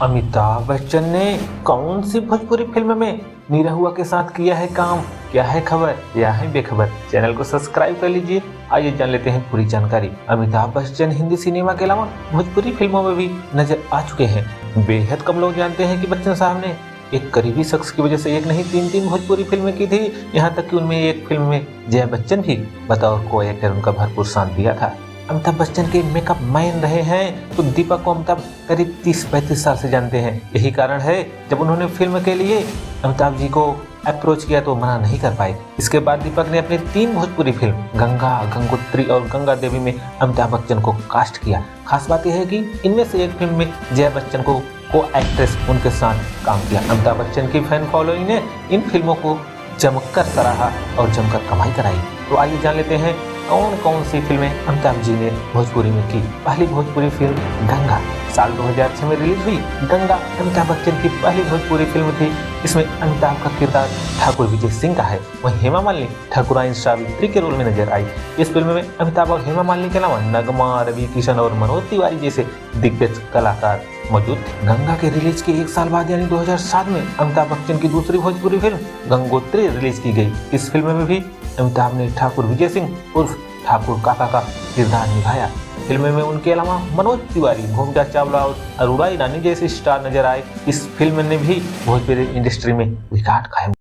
अमिताभ बच्चन ने कौन सी भोजपुरी फिल्म में निरहुआ के साथ किया है काम? क्या है खबर या है बेखबर? चैनल को सब्सक्राइब कर लीजिए। आइए जान लेते हैं पूरी जानकारी। अमिताभ बच्चन हिंदी सिनेमा के अलावा भोजपुरी फिल्मों में भी नजर आ चुके हैं। बेहद कम लोग जानते हैं कि बच्चन साहब ने एक करीबी शख्स की वजह से एक नहीं तीन भोजपुरी फिल्में की थी। यहाँ तक कि उनमें एक फिल्म में जया बच्चन भी बतौर को एक्टर उनका भरपूर साथ दिया था। अमिताभ बच्चन के मेकअप मैन रहे हैं तो दीपक को अमिताभ करीब 30-35 साल से जानते हैं। यही कारण है जब उन्होंने फिल्म के लिए अमिताभ जी को अप्रोच किया तो मना नहीं कर पाए। इसके बाद दीपक ने अपनी 3 भोजपुरी फिल्म गंगा, गंगोत्री और गंगा देवी में अमिताभ बच्चन को कास्ट किया। खास बात यह है कि इनमें से एक फिल्म में जया बच्चन को एक्ट्रेस उनके साथ काम किया। अमिताभ बच्चन की फैन फॉलोइंग ने इन फिल्मों को जमकर सराहा और जमकर कमाई कराई। तो आइए जान लेते हैं कौन कौन सी फिल्में अमिताभ जी ने भोजपुरी में की। पहली भोजपुरी फिल्म गंगा साल 2006 में रिलीज हुई। गंगा अमिताभ बच्चन की पहली भोजपुरी फिल्म थी। इसमें अमिताभ का किरदार ठाकुर विजय सिंह का है। वहीं हेमा मालिनी ठाकुराइन सावित्री के रोल में नजर आई। इस फिल्म में अमिताभ और हेमा मालिनी के अलावा नगमा, रवि किशन और मनोज तिवारी जैसे दिग्गज कलाकार मौजूद थे। गंगा के रिलीज के 1 साल बाद यानी 2007 में अमिताभ बच्चन की दूसरी भोजपुरी फिल्म गंगोत्री रिलीज की गई। इस फिल्म में भी अमिताभ ने ठाकुर विजय सिंह उर्फ ठाकुर काका का किरदार निभाया। फिल्म में उनके अलावा मनोज तिवारी, भूमिका चावला और अरुणा ईरानी जैसे स्टार नजर आए। इस फिल्म ने भी भोजपुरी इंडस्ट्री में रिकॉर्ड कायम